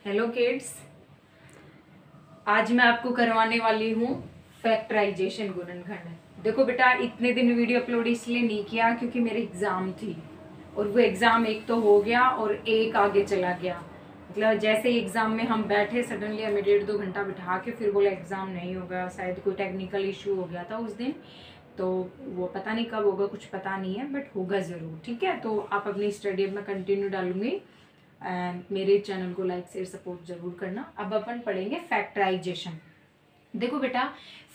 Hello kids, आज मैं आपको करवाने वाली हूँ फैक्टराइजेशन गुणनखंड। देखो बेटा, इतने दिन वीडियो अपलोड इसलिए नहीं किया क्योंकि मेरी एग्ज़ाम थी और वो एग्ज़ाम एक तो हो गया और एक आगे चला गया। मतलब जैसे ही एग्ज़ाम में हम बैठे सडनली हमें 1.5-2 घंटा बिठा के फिर बोला एग्ज़ाम नहीं होगा, शायद कोई टेक्निकल इशू हो गया था उस दिन। तो वो पता नहीं कब होगा, कुछ पता नहीं है, बट होगा ज़रूर। ठीक है, तो आप अपनी स्टडी में कंटिन्यू डालूंगी एंड मेरे चैनल को लाइक शेयर सपोर्ट जरूर करना। अब अपन पढ़ेंगे फैक्टराइजेशन। देखो बेटा,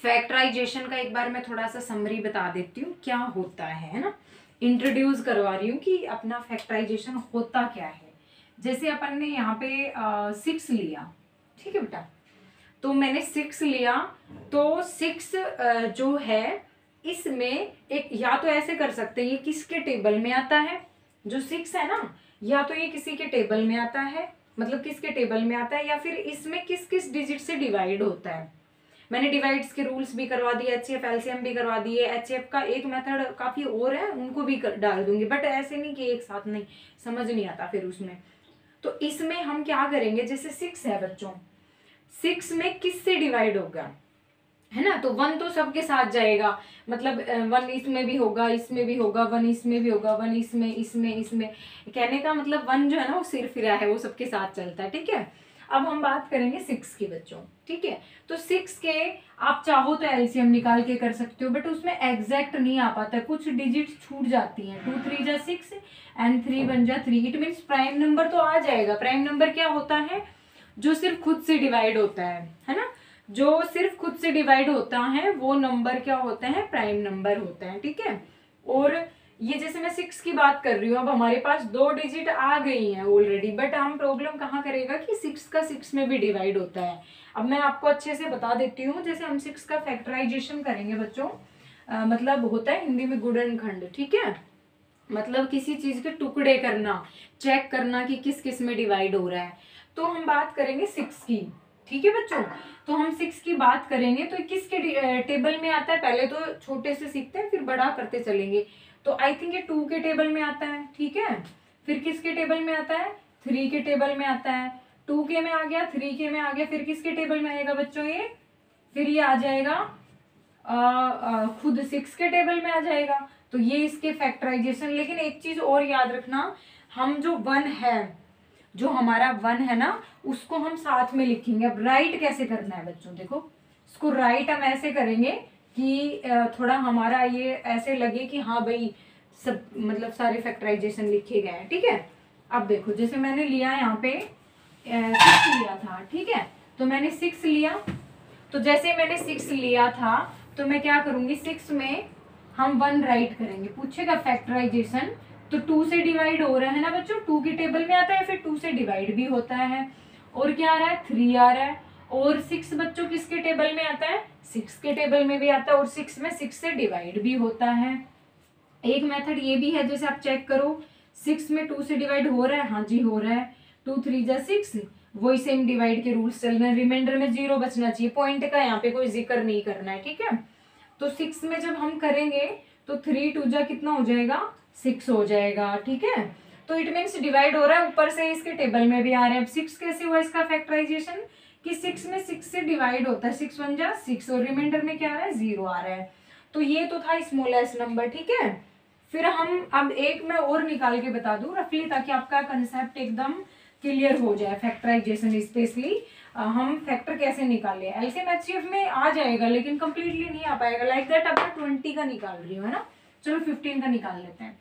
फैक्टराइजेशन का एक बार मैं थोड़ा सा समरी बता देती हूँ क्या होता है ना। इंट्रोड्यूस करवा रही हूँ कि अपना फैक्टराइजेशन होता क्या है। जैसे अपन ने यहाँ पे 6 लिया, ठीक है बेटा, तो मैंने 6 लिया तो 6 जो है इसमें एक, या तो ऐसे कर सकते हैं, ये किसके टेबल में आता है, जो 6 है ना, या तो ये किसी के टेबल में आता है, मतलब किसके टेबल में आता है, या फिर इसमें किस किस डिजिट से डिवाइड होता है। मैंने डिवाइड्स के रूल्स भी करवा दिए, एचसीएफ एलसीएम भी करवा दिए। एचसीएफ का एक मेथड काफी और है, उनको भी डाल दूंगी, बट ऐसे नहीं कि एक साथ, नहीं समझ नहीं आता फिर उसमें। तो इसमें हम क्या करेंगे, जैसे 6 है बच्चों, 6 में किस से डिवाइड होगा, है ना, तो 1 तो सबके साथ जाएगा, मतलब 1 इसमें भी होगा, इसमें भी होगा, 1 इसमें भी होगा, 1 इसमें इसमें इसमें, कहने का मतलब 1 जो है ना वो सिर फिरा है, वो सबके साथ चलता है। ठीक है, अब हम बात करेंगे 6 की बच्चों। ठीक है, तो 6 के आप चाहो तो एलसीएम निकाल के कर सकते हो, बट उसमें एग्जैक्ट नहीं आ पाता, कुछ डिजिट छूट जाती हैं। 2 3 जा 6 एंड 3 1 जा 3। इट मीन्स प्राइम नंबर तो आ जाएगा। प्राइम नंबर क्या होता है, जो सिर्फ खुद से डिवाइड होता है ना, जो सिर्फ खुद से डिवाइड होता है वो नंबर क्या होता है, प्राइम नंबर होता है। ठीक है, और ये जैसे मैं 6 की बात कर रही हूँ, अब हमारे पास 2 डिजिट आ गई हैं ऑलरेडी, बट हम प्रॉब्लम कहाँ करेगा कि 6 का 6 में भी डिवाइड होता है। अब मैं आपको अच्छे से बता देती हूँ, जैसे हम 6 का फैक्टराइजेशन करेंगे बच्चों, मतलब होता है हिंदी में गुणनखंड। ठीक है, मतलब किसी चीज के टुकड़े करना, चेक करना कि किस किस में डिवाइड हो रहा है। तो हम बात करेंगे 6 की। ठीक है बच्चों, तो हम 6 की बात करेंगे तो किसके टेबल में आता है, पहले तो छोटे से सीखते हैं फिर बड़ा करते चलेंगे। तो आई थिंक ये 2 के टेबल में आता है। ठीक है, फिर किसके टेबल में आता है, 3 के टेबल में आता है। 2 के में आ गया, 3 के में आ गया, फिर किसके टेबल में आएगा बच्चों ये, फिर ये आ जाएगा खुद 6 के टेबल में आ जाएगा। तो ये इसके फैक्टराइजेशन। लेकिन एक चीज और याद रखना, हम जो 1 है, जो हमारा 1 है ना, उसको हम साथ में लिखेंगे। अब राइट कैसे करना है बच्चों, देखो इसको राइट हम ऐसे करेंगे कि थोड़ा हमारा ये ऐसे लगे कि हाँ भाई सब, मतलब सारे फैक्टराइजेशन लिखे गए हैं। ठीक है, अब देखो जैसे मैंने लिया यहाँ पे 6 लिया था। ठीक है, तो मैंने 6 लिया, तो जैसे मैंने 6 लिया था तो मैं क्या करूंगी, 6 में हम 1 राइट करेंगे। पूछेगा फैक्टराइजेशन, तो 2 से डिवाइड हो रहा है ना बच्चों, 2 के टेबल में आता है, फिर 2 से डिवाइड भी होता है। और क्या आ रहा है, 3 आ रहा है। और 6 बच्चों किसके टेबल में आता है, 6 के टेबल में भी आता है, और 6 में 6 से डिवाइड भी होता है। एक मेथड ये भी है, जैसे आप चेक करो 6 में 2 से डिवाइड हो रहा है, हाँ जी हो रहा है, 2 3 जा 6, वही सेम डिवाइड के रूल्स चल रहे हैं। रिमाइंडर में 0 बचना चाहिए, पॉइंट का यहाँ पे कोई जिक्र नहीं करना है। ठीक है, तो 6 में जब हम करेंगे तो 3 2 जा कितना हो जाएगा, 6 हो जाएगा। ठीक है, तो इट मीन्स डिवाइड हो रहा है, ऊपर से इसके टेबल में भी आ रहे हैं। अब 6 कैसे हुआ इसका फैक्टराइजेशन, कि 6 में 6 से डिवाइड होता है, 6 1 जा 6, और रिमाइंडर में क्या आ रहा है, 0 आ रहा है। तो ये तो था स्मॉलेस्ट नंबर। ठीक है, फिर हम अब एक मैं और निकाल के बता दूं रफली, ताकि आपका कंसेप्ट एकदम क्लियर हो जाए। फैक्टराइजेशन स्पेशली हम फैक्टर कैसे निकाले, एलसीएम एचसीएफ में आ जाएगा लेकिन कंप्लीटली नहीं आ पाएगा। लाइक दैट अब मैं 20 का निकाल रही हूँ, है ना, चलो 15 का निकाल लेते हैं।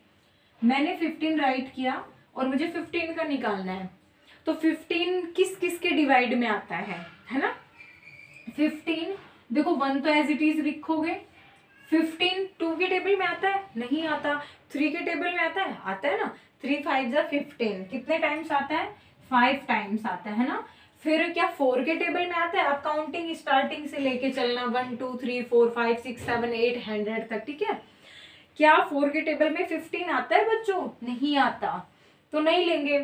मैंने 15 राइट किया और मुझे 15 का निकालना है। तो 15 किस किस के डिवाइड में आता है ना। 15 देखो 1 तो एज इट इज लिखोगे। 15 2 के टेबल में आता है, नहीं आता। 3 के टेबल में आता है ना। 3 5 जा 15, कितने टाइम्स आता है, 5 टाइम्स आता है ना। फिर क्या 4 के टेबल में आता है, अब काउंटिंग स्टार्टिंग से लेके चलना, 1 2 3 4 5 6 7 8 100 तक। ठीक है, क्या 4 के टेबल में 15 आता है बच्चों, नहीं आता, तो नहीं लेंगे।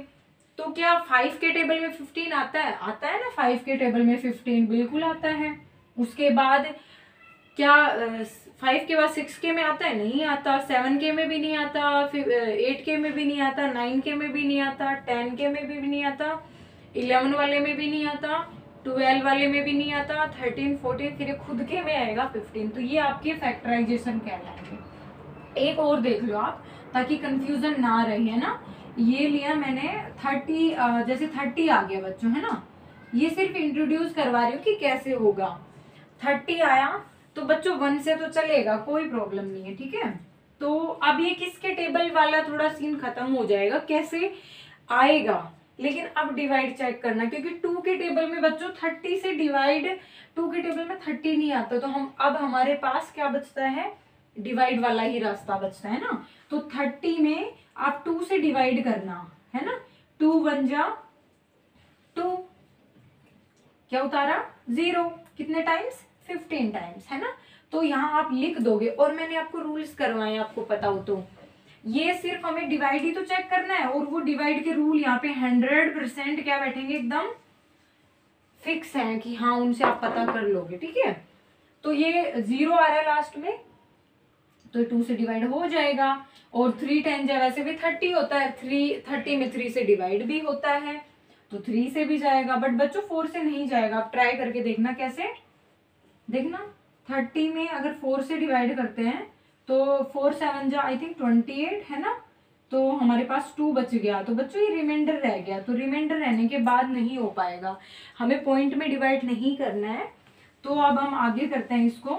तो क्या 5 के टेबल में 15 आता है ना, 5 के टेबल में 15 बिल्कुल आता है। उसके बाद क्या 5 के बाद 6 के में आता है, नहीं आता। 7 के में भी नहीं आता, फिर 8 के में भी नहीं आता, 9 के में भी नहीं आता, 10 के में भी नहीं आता, 11 वाले में भी नहीं आता, 12 वाले में भी नहीं आता, 13 14 फिर खुद के में आएगा 15। तो ये आपके फैक्टराइजेशन कहलाएंगे। एक और देख लो आप, ताकि कंफ्यूजन ना रहे, है ना। ये लिया मैंने 30, जैसे 30 आ गया बच्चों, है ना। ये सिर्फ इंट्रोड्यूस करवा रही हूँ कि कैसे होगा। 30 आया तो बच्चों 1 से तो चलेगा, कोई प्रॉब्लम नहीं है, ठीक है। तो अब ये किसके टेबल वाला थोड़ा सीन खत्म हो जाएगा, कैसे आएगा। लेकिन अब डिवाइड चेक करना, क्योंकि 2 के टेबल में बच्चों 30 से डिवाइड, 2 के टेबल में 30 नहीं आता, तो हम अब हमारे पास क्या बचता है, डिवाइड वाला ही रास्ता बचता है ना। तो 30 में आप 2 से डिवाइड करना, है ना। 2 1 जा 2, क्या उतारा 0, कितने टाइम्स 15 टाइम्स, है ना। तो यहाँ आप लिख दोगे, और मैंने आपको रूल्स करवाए, आपको पता हो तो। ये सिर्फ हमें डिवाइड ही तो चेक करना है, और वो डिवाइड के रूल यहाँ पे 100% क्या बैठेंगे, एकदम फिक्स है कि हाँ उनसे आप पता कर लोगे, ठीक है। तो ये 0 आ रहा है लास्ट में, तो 2 से डिवाइड हो जाएगा। और 3 10 जा, वैसे भी 30 होता है, 30 में 3 से डिवाइड भी होता है, तो 3 से भी जाएगा। बट बच्चों 4 से नहीं जाएगा, आप ट्राई करके देखना कैसे, देखना 30 में अगर 4 से डिवाइड करते हैं तो 4 7 जा आई थिंक 28, है ना। तो हमारे पास 2 बच गया, तो बच्चों ये रिमाइंडर रह गया, तो रिमाइंडर रहने के बाद नहीं हो पाएगा, हमें पॉइंट में डिवाइड नहीं करना है। तो अब हम आगे करते हैं इसको,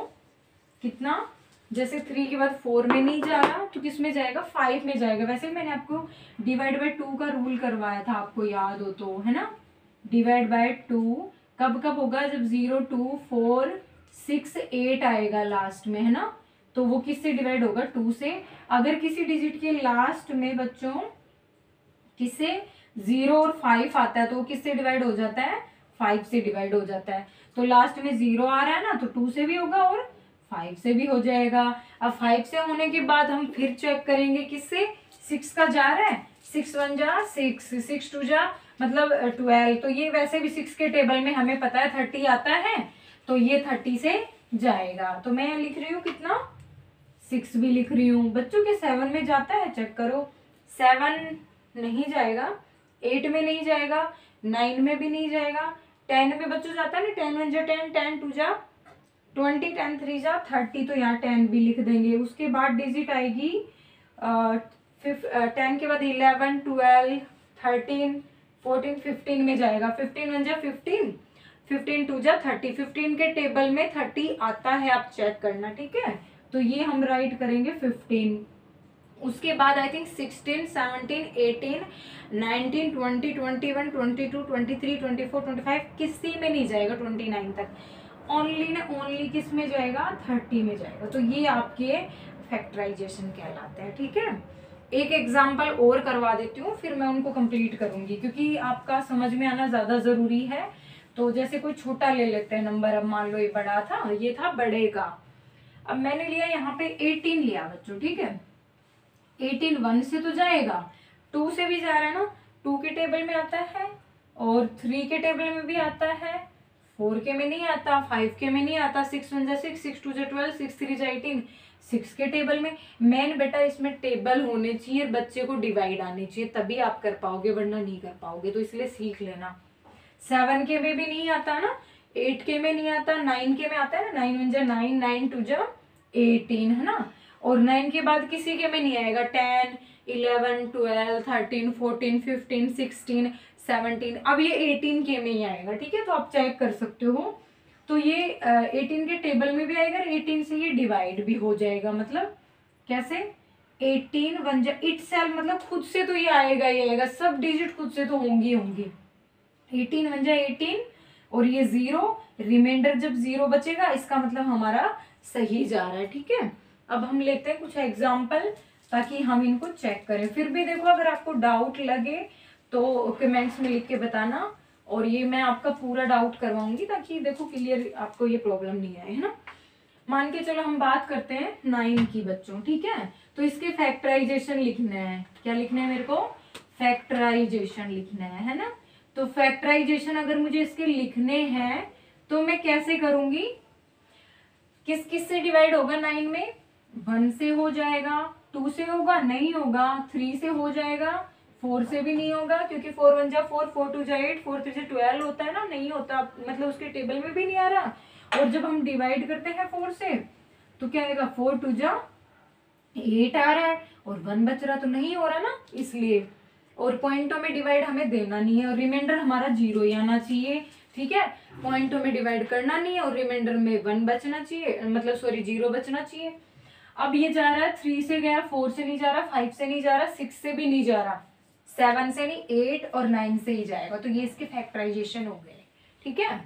कितना, जैसे 3 के बाद 4 में नहीं जा रहा तो किस में जाएगा, 5 में जाएगा। वैसे मैंने आपको डिवाइड बाय 2 का रूल करवाया था, आपको याद हो तो, है ना। डिवाइड बाय 2 कब कब होगा, जब 0 2 4 6 8 आएगा लास्ट में, है ना। तो वो किससे डिवाइड होगा, 2 से। अगर किसी डिजिट के लास्ट में बच्चों किससे 0 और 5 आता है, तो वो किससे डिवाइड हो जाता है, 5 से डिवाइड हो जाता है। तो लास्ट में 0 आ रहा है ना, तो 2 से भी होगा और 5 से भी हो जाएगा। अब 5 से होने के बाद हम फिर चेक करेंगे किससे, 6 का जा रहा है, 6 1 जा 6, 6 2 जा मतलब 12। तो ये वैसे भी 6 के टेबल में हमें पता है 30 आता है, तो ये 30 से जाएगा। तो मैं लिख रही हूँ कितना, 6 भी लिख रही हूँ। बच्चों के 7 में जाता है, चेक करो, 7 नहीं जाएगा, 8 में नहीं जाएगा, 9 में भी नहीं जाएगा, 10 में बच्चों जाता है ना, 10 1 जा 10, 10 2 जा 20, 10 3 जा 30, तो यहाँ 10 भी लिख देंगे। उसके बाद डिजिट आएगी 10 के बाद 11 12 13 14 15 में जाएगा, 15 1 जा 15, 15 2 जा 30, 15 के टेबल में 30 आता है, आप चेक करना, ठीक है। तो ये हम राइट करेंगे 15। उसके बाद आई थिंक 16 17 18 19 20 21 22 23 24 25 किसी में नहीं जाएगा 29 तक, ओनली ना ओनली किस में जाएगा, 30 में जाएगा। तो ये आपके फैक्टराइजेशन कहलाते हैं, ठीक है। एक एग्जाम्पल और करवा देती हूँ, फिर मैं उनको कंप्लीट करूंगी, क्योंकि आपका समझ में आना ज़्यादा ज़रूरी है। तो जैसे कोई छोटा ले लेते हैं नंबर, अब मान लो ये बड़ा था, ये था बड़े का। अब मैंने लिया यहाँ पे 18 लिया बच्चों, ठीक है। 18 1 से तो जाएगा, 2 से भी जा रहा है ना, 2 के टेबल में आता है और 3 के टेबल में भी आता है, 4 के में नहीं आता, 5 के में नहीं आता, 6 1 जा 6, 6 2 जा 12, 6 3 जा 18, 6 के टेबल में। मेन बेटा इसमें टेबल होने चाहिए, बच्चे को डिवाइड आनी चाहिए, तभी आप कर पाओगे, वरना नहीं कर पाओगे, तो इसलिए सीख लेना। 7 के में भी नहीं आता ना, 8 के में नहीं आता, 9 के में आता है ना, 9 1 जा 9, 9 2 जा 18, है ना। और 9 के बाद किसी के में नहीं आएगा, 10 11 12 13 14 15 16 17, अब ये 18 के में ही आएगा, ठीक है। तो आप चेक कर सकते हो, तो ये 18 के टेबल में भी आएगा, 18 से ये डिवाइड भी हो जाएगा। मतलब कैसे, 18 1 जा इटसेल्फ, मतलब खुद से तो ये आएगा ही आएगा, सब डिजिट खुद से तो होंगी होंगी। 18 1 जा 18 और ये 0, रिमाइंडर जब 0 बचेगा इसका मतलब हमारा सही जा रहा है, ठीक है। अब हम लेते हैं कुछ एग्जाम्पल, ताकि हम इनको चेक करें। फिर भी देखो, अगर आपको डाउट लगे तो कमेंट्स में लिख के बताना, और ये मैं आपका पूरा डाउट करवाऊंगी, ताकि देखो क्लियर आपको ये प्रॉब्लम नहीं आए, है ना। मान के चलो हम बात करते हैं 9 की बच्चों, ठीक है। तो इसके फैक्टराइजेशन लिखना है, क्या लिखना है मेरे को, फैक्टराइजेशन लिखना है ना। तो फैक्टराइजेशन अगर मुझे इसके लिखने हैं तो मैं कैसे करूंगी, किस किस से डिवाइड होगा 9 में, 1 से हो जाएगा, 2 से होगा नहीं होगा, 3 से हो जाएगा, 4 से भी नहीं होगा क्योंकि 4 1 जा 4, 4 2 जा 8, 4 3 जा 12 होता है ना, नहीं होता, मतलब उसके टेबल में भी नहीं आ रहा। और जब हम डिवाइड करते हैं 4 से तो क्या आएगा, 4 2 जा 8 आ रहा है और 1 बच रहा, तो नहीं हो रहा ना, इसलिए। और पॉइंटों में डिवाइड हमें देना नहीं है और रिमाइंडर हमारा 0 ही आना चाहिए, ठीक है। पॉइंटों में डिवाइड करना नहीं है और रिमाइंडर में 1 बचना चाहिए, मतलब सॉरी 0 बचना चाहिए। अब ये जा रहा है 3 से गया, 4 से नहीं जा रहा, 5 से नहीं जा रहा, 6 से भी नहीं जा रहा, 7 से नहीं, 8 और 9 से ही जाएगा। तो ये इसके फैक्टराइजेशन हो गए, ठीक है।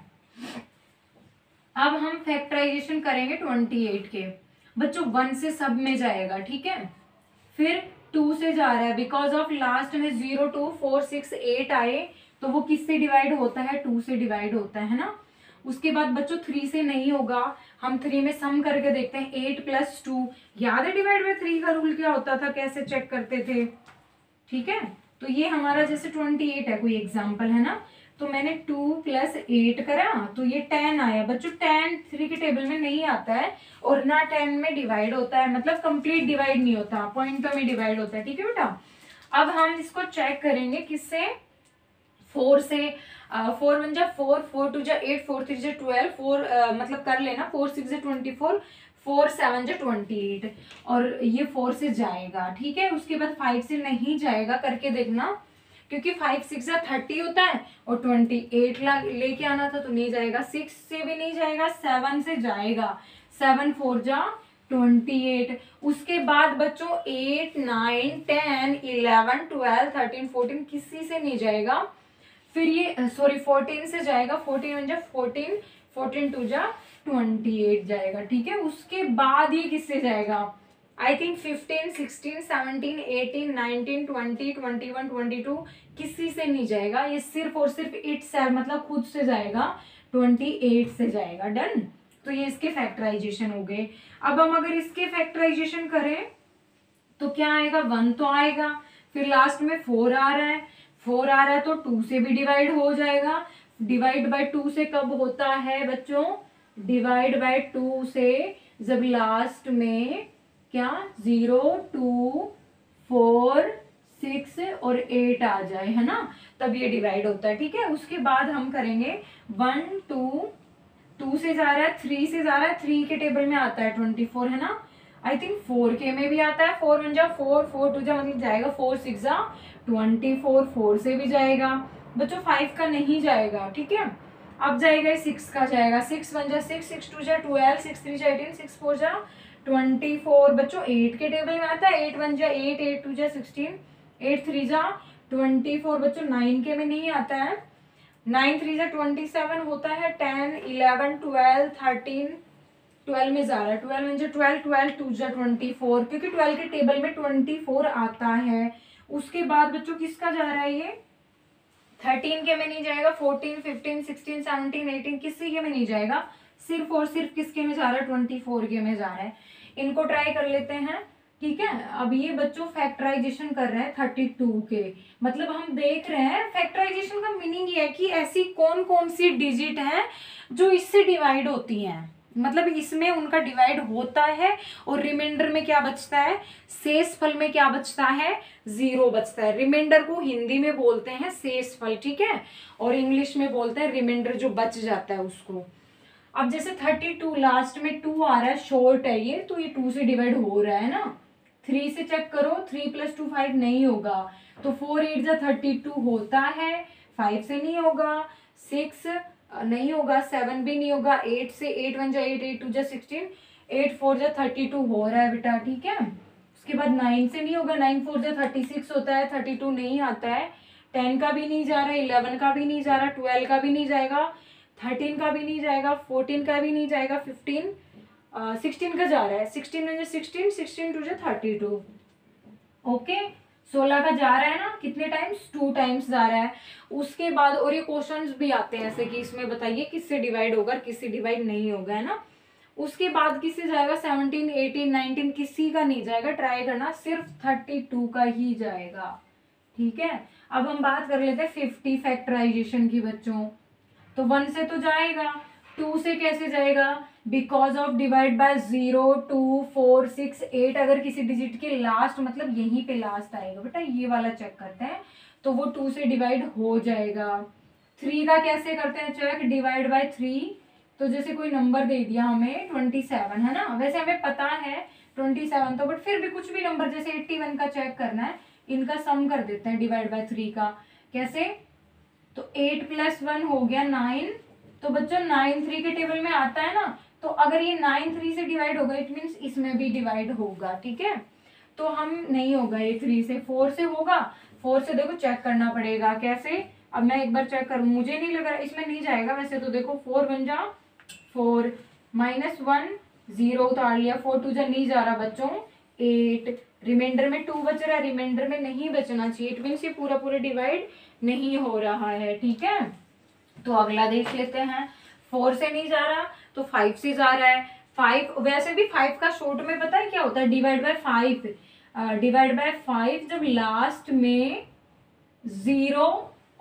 अब हम फैक्टराइजेशन करेंगे 28 के। बच्चों 1 से सब में जाएगा, ठीक है। फिर 2 से जा रहा है, बिकॉज ऑफ लास्ट में 0 2 4 6 8 आए, तो वो किससे डिवाइड होता है, 2 से डिवाइड होता है ना। उसके बाद बच्चों 3 से नहीं होगा, हम 3 में सम करके देखते हैं, 8 + 2, याद है डिवाइड बाय 3 का रूल क्या होता था, कैसे चेक करते थे, ठीक है। तो ये हमारा जैसे 28 है, कोई एग्जाम्पल है ना, तो मैंने 2 + 8 करा तो ये 10 आया। बच्चों 10 3 के टेबल में नहीं आता है और ना 10 में डिवाइड होता है, मतलब कंप्लीट डिवाइड नहीं होता, पॉइंटों में डिवाइड होता है, ठीक है बेटा। अब हम इसको चेक करेंगे किससे, 4 से। 4 1 जा 4, 4 2 जा 8, 4 3 जा 12, 4 मतलब कर लेना, 4 6 जा 24, 4 7 जा 28, और ये 4 से जाएगा, ठीक है। उसके बाद 5 से नहीं जाएगा, करके देखना, क्योंकि 5 6 जा 30 होता है और 28 लेके आना था, तो नहीं जाएगा। 6 से भी नहीं जाएगा, 7 से जाएगा, 7 4 जा 28। उसके बाद बच्चों 8 9 10 11 12 13 14 किसी से नहीं जाएगा। फिर ये सॉरी 14 से जाएगा, 14 1 जा 14, 14 2 जा 28 जाएगा, ठीक है। उसके बाद ये किससे जाएगा, आई थिंक 15 16 17 18 19 20 21 22 किसी से नहीं जाएगा, ये सिर्फ और सिर्फ इट सेल्फ मतलब खुद से जाएगा, 28 से जाएगा। डन। तो ये इसके फैक्टराइजेशन हो गए। अब हम अगर इसके फैक्टराइजेशन करें तो क्या आएगा, 1 तो आएगा, फिर लास्ट में 4 आ रहा है, 4 आ रहा है तो 2 से भी डिवाइड हो जाएगा। डिवाइड बाय 2 से कब होता है बच्चों, डिवाइड बाय 2 से जब लास्ट में क्या 0 2 4 6 और 8 आ जाए, है ना, तब ये डिवाइड होता है, ठीक है। उसके बाद हम करेंगे 1 2 2 से जा रहा है, 3 से जा रहा है, 3 के टेबल में आता है 24, है ना। आई थिंक 4 के में भी आता है, 4 1 जा 4, 4 2 जा मतलब जाएगा, 4 6 जा 24, 4 से भी जाएगा। बच्चों 5 का नहीं जाएगा, ठीक है। अब जाएगा 6 का जाएगा, 6 1 जा 6, 6 2 जा 12, 6 3 जा 18, 6 4 जा 24। बच्चों 8 के टेबल में आता है, 8 1 जा 8, 8 2 जा 16, 8 3 जा 24। बच्चों 9 के में नहीं आता है, 9 3 जा 27 होता है, 10 11 12 13 12 में जा रहा है, 12 1 जा 12, 12 2 जा 24, क्योंकि 12 के टेबल में 24 आता है। उसके बाद बच्चों किसका जा रहा है, ये 13 के में नहीं जाएगा, 14 15 16 17 18 किसी के में नहीं जाएगा, सिर्फ और सिर्फ किसके में जा रहा है, 24 के में जा रहा है। इनको ट्राई कर लेते हैं, ठीक है। अब ये बच्चों फैक्टराइजेशन कर रहे हैं 32 के, मतलब हम देख रहे हैं फैक्टराइजेशन का मीनिंग ये है कि ऐसी कौन कौन सी डिजिट हैं जो इससे डिवाइड होती हैं, मतलब इसमें उनका डिवाइड होता है और रिमाइंडर में क्या बचता है, शेषफल में क्या बचता है, 0 बचता है। रिमाइंडर को हिंदी में बोलते हैं शेषफल, ठीक है, और इंग्लिश में बोलते हैं रिमाइंडर, जो बच जाता है उसको। अब जैसे 32 लास्ट में 2 आ रहा है, शॉर्ट है ये, तो ये 2 से डिवाइड हो रहा है ना। 3 से चेक करो, 3 + 2 5 नहीं होगा, तो 4 8 जा 32 होता है, 5 से नहीं होगा, 6 नहीं होगा, 7 भी नहीं होगा, 8 से 8 1 जा 8, 8 2 जा 16, 8 4 जा 32 हो रहा है बेटा, ठीक है। उसके बाद 9 से नहीं होगा, 9 4 जा 36 होता है, 32 नहीं आता है, 10 का भी नहीं जा रहा, 11 का भी नहीं जा रहा, 12 का भी नहीं जाएगा, 13 का भी नहीं जाएगा, 14 का भी नहीं जाएगा, 15 16 का जा रहा है, 16 1 जा 16, 16 2 जा 32, ओके। 16 का जा रहा है ना, कितने टाइम्स, 2 टाइम्स जा रहा है। उसके बाद और ये क्वेश्चंस भी आते हैं ऐसे कि इसमें बताइए किससे डिवाइड होगा, किससे डिवाइड नहीं होगा, है ना। उसके बाद किससे जाएगा, 17 18 19 किसी का नहीं जाएगा, ट्राई करना, सिर्फ 32 का ही जाएगा, ठीक है। अब हम बात कर लेते हैं 50 फैक्टराइजेशन की बच्चों। तो 1 से तो जाएगा, 2 से कैसे जाएगा, बिकॉज ऑफ डिवाइड बाय 0 2 4 6 8, अगर किसी डिजिट के लास्ट मतलब यहीं पे लास्ट आएगा बेटा, ये वाला चेक करते हैं, तो वो 2 से डिवाइड हो जाएगा। 3 का कैसे करते हैं चेक, डिवाइड बाय 3, तो जैसे कोई नंबर दे दिया हमें 27 है ना, वैसे हमें पता है 27, तो बट फिर भी कुछ भी नंबर जैसे 81 का चेक करना है, इनका सम कर देते हैं डिवाइड बाय 3 का, कैसे, तो 8 + 1 हो गया 9, तो बच्चों 9 3 के टेबल में आता है ना, तो अगर ये 9 3 से डिवाइड होगा इट मीन्स इसमें भी डिवाइड होगा, ठीक है। तो हम नहीं होगा ये 3 से, 4 से होगा, 4 से देखो चेक करना पड़ेगा कैसे, अब मैं एक बार चेक करूँ, मुझे नहीं लग रहा इसमें नहीं जाएगा वैसे, तो देखो 4 बन जा 4 -1 0 उतार लिया, 4 2 जा नहीं जा रहा बच्चों 8, रिमाइंडर में 2 बच रहा है, रिमाइंडर में नहीं बचना चाहिए, इट मीन्स ये पूरा पूरा डिवाइड नहीं हो रहा है, ठीक है। तो अगला देख लेते हैं, 4 से नहीं जा रहा तो 5 से जा रहा है, 5 वैसे भी 5 का शॉर्ट में पता है क्या होता है, डिवाइड बाय 5, डिवाइड बाय 5 जब लास्ट में 0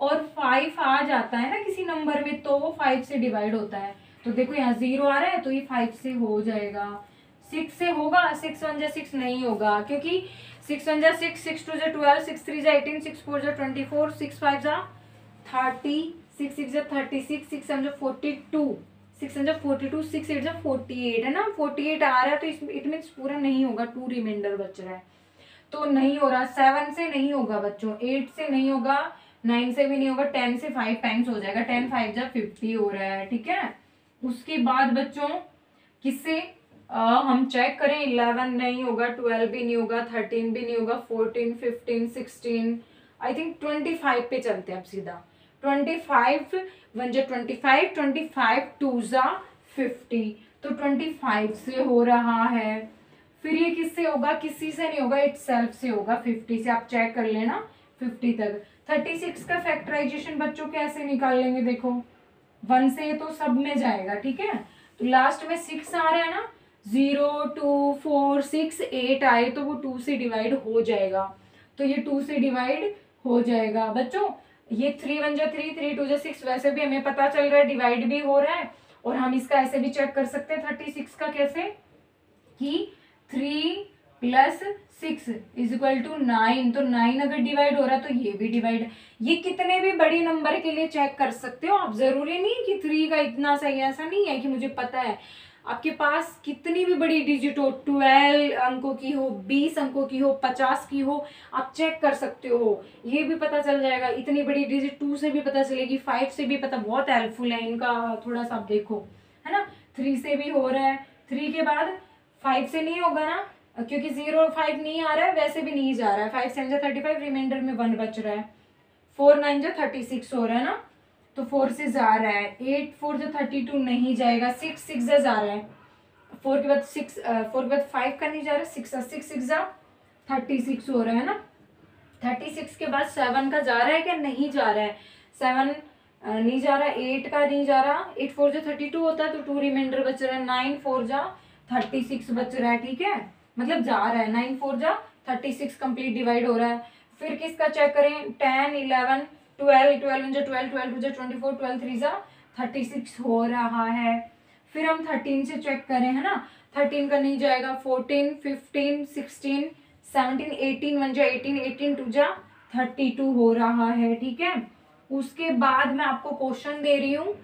और 5 आ जाता है ना किसी नंबर में, तो वो 5 से डिवाइड होता है, तो देखो यहाँ 0 आ रहा है तो ये 5 से हो जाएगा। 6 से होगा, 6 1 जा 6 नहीं होगा, क्योंकि 6 1 जा 6, 6 2 जा 12, 6 3 जा 18, 6 4 जा 24, 6 5 जा 30, 6 6 जा 36, 6 7 जा 42, 6 7 जा 42, 6 8 जा 48 है ना, 48 आ रहा है, तो इट मीन्स पूरा नहीं होगा, 2 रिमाइंडर बच रहा है, तो नहीं हो रहा। 7 से नहीं होगा बच्चों, 8 से नहीं होगा, 9 से भी नहीं होगा, 10 से 5 टाइम्स हो जाएगा, 10 5 जा 50 हो रहा है, ठीक है। उसके बाद बच्चों किससे हम चेक करें, 11 नहीं होगा, 12 भी नहीं होगा, 13 भी नहीं होगा, 14 15 16, आई थिंक 25 पे चलते हैं अब सीधा, 25 1 जा 25, 25 2 जा 50, तो 25 से हो रहा है। फिर ये किससे होगा, किसी से नहीं होगा, इटसेल्फ से होगा, 50 से, आप चेक कर लेना 50 तक। 36 का फैक्टराइजेशन बच्चों कैसे निकाल लेंगे, देखो 1 से तो सब में जाएगा, ठीक है, तो लास्ट में 6 आ रहा है ना, 0 2 4 6 8 आए तो वो 2 से डिवाइड हो जाएगा, तो ये 2 से डिवाइड हो जाएगा बच्चों। ये 3 1 जा 3, 3 2 जा 6, वैसे भी हमें पता चल रहा है डिवाइड भी हो रहा है, और हम इसका ऐसे भी चेक कर सकते हैं 36 का कैसे, कि 3 + 6 = 9, तो 9 अगर डिवाइड हो रहा है तो ये भी डिवाइड, ये कितने भी बड़ी नंबर के लिए चेक कर सकते हो आप, जरूरी नहीं है कि 3 का इतना सही है, ऐसा नहीं है कि मुझे पता है, आपके पास कितनी भी बड़ी डिजिट हो, 12 अंकों की हो, 20 अंकों की हो, 50 की हो, आप चेक कर सकते हो, ये भी पता चल जाएगा, इतनी बड़ी डिजिट 2 से भी पता चलेगी, 5 से भी पता, बहुत हेल्पफुल है इनका, थोड़ा सा आप देखो है ना। 3 से भी हो रहा है, 3 के बाद 5 से नहीं होगा ना, क्योंकि 0 और 5 नहीं आ रहा है, वैसे भी नहीं जा रहा है, 5 7 जा 35, रिमाइंडर में 1 बच रहा है, 4 9 जा 36 हो रहा है ना, तो 4 से जा रहा है, 8 4 जा 32 नहीं जाएगा, 6 6 जा रहा है, 4 के बाद 6 4 के बाद 5 का नहीं जा रहा, 6 6 जा 36 हो रहा है ना, 36 के बाद 7 का जा रहा है क्या, नहीं जा रहा है, 7 नहीं जा रहा, 8 का नहीं जा रहा, 8 4 जा 32 होता है, तो 2 रिमाइंडर बच रहा है, 9 4 जा 36 बच रहा है, ठीक है, मतलब जा रहा है, 9 4 जा 36 कंप्लीट डिवाइड हो रहा है। फिर किसका चेक करें, 10 11 12 12 1 जा 12 12 2 जा 24 12 3 जा 36 हो रहा है। फिर हम 13 से चेक करें है ना, 13 का नहीं जाएगा, 14 15 16 17 18 1 जा 18 18 2 जा 32 हो रहा है, ठीक है। उसके बाद मैं आपको क्वेश्चन दे रही हूँ,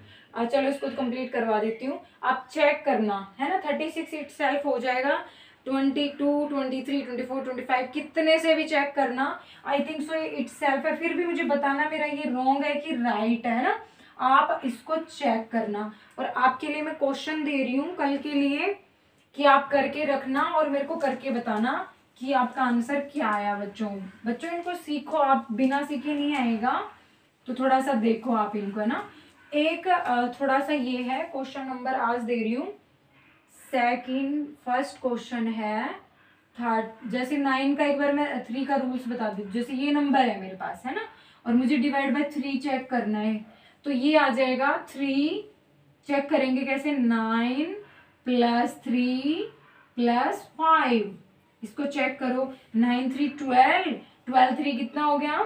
चलो इसको कंप्लीट करवा देती हूँ, आप चेक करना है ना, 36 इटसेल्फ हो जाएगा, 22 23 24 25 कितने से भी चेक करना, आई थिंक सो इटसेल्फ है, फिर भी मुझे बताना मेरा ये रॉन्ग है कि राइट है ना, आप इसको चेक करना। और आपके लिए मैं क्वेश्चन दे रही हूँ कल के लिए कि आप करके रखना और मेरे को करके बताना कि आपका आंसर क्या आया। बच्चों बच्चों इनको सीखो, आप बिना सीखे नहीं आएगा, तो थोड़ा सा देखो आप इनको है ना। एक थोड़ा सा ये है क्वेश्चन नंबर आज दे रही हूँ, सेकंड फर्स्ट क्वेश्चन है, थर्ड जैसे 9 का एक बार मैं 3 का रूल्स बता दी, जैसे ये नंबर है मेरे पास है ना, और मुझे डिवाइड बाय 3 चेक करना है, तो ये आ जाएगा 3, चेक करेंगे कैसे, 9 + 3 + 5, इसको चेक करो, 9 3 12 12 3 कितना हो गया,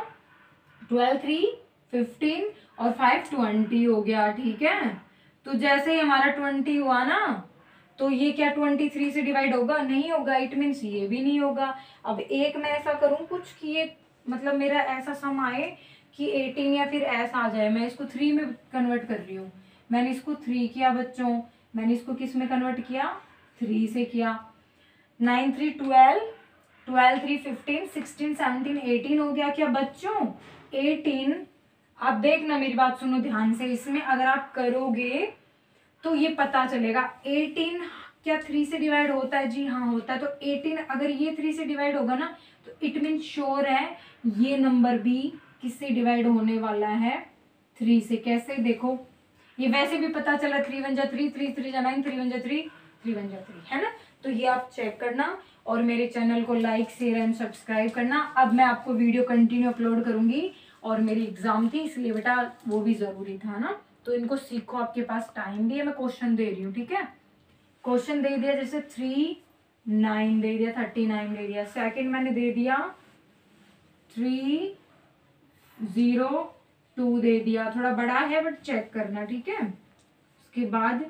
12 3 15 और 5 20 हो गया, ठीक है। तो जैसे ही हमारा 20 हुआ ना, तो ये क्या 23 से डिवाइड होगा? नहीं होगा। इट मीन्स ये भी नहीं होगा। अब एक मैं ऐसा करूं कुछ कि ये मतलब मेरा ऐसा सम आए कि 18 या फिर ऐसा आ जाए। मैं इसको 3 में कन्वर्ट कर रही हूँ। मैंने इसको 3 किया बच्चों, मैंने इसको किस में कन्वर्ट किया? 3 से किया। 9 3 12, 12 3 15, 16 17 18 हो गया क्या बच्चों? 18। आप देखना, मेरी बात सुनो ध्यान से, इसमें अगर आप करोगे तो ये पता चलेगा। 18 क्या 3 से डिवाइड होता है? जी हाँ होता है। तो 18 अगर ये 3 से डिवाइड होगा ना, तो इट मीन श्योर है ये नंबर भी किससे डिवाइड होने वाला है? 3 से। कैसे? देखो, ये वैसे भी पता चला, 3 1 जा 3, 3 3 जा 9, 3 1 जा 3, 3 1 जा 3, है ना? तो ये आप चेक करना और मेरे चैनल को लाइक शेयर एंड सब्सक्राइब करना। अब मैं आपको वीडियो कंटिन्यू अपलोड करूंगी, और मेरी एग्जाम थी इसलिए बेटा वो भी जरूरी था ना, तो इनको सीखो। आपके पास टाइम भी है, मैं क्वेश्चन दे रही हूँ, ठीक है? क्वेश्चन दे दिया, जैसे 3 9 दे दिया, 39 दे दिया। सेकंड मैंने दे दिया 3 0 2 दे दिया, थोड़ा बड़ा है बट चेक करना, ठीक है? उसके बाद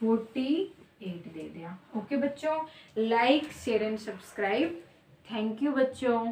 48 दे दिया। ओके बच्चों, like share and subscribe. Thank you बच्चों।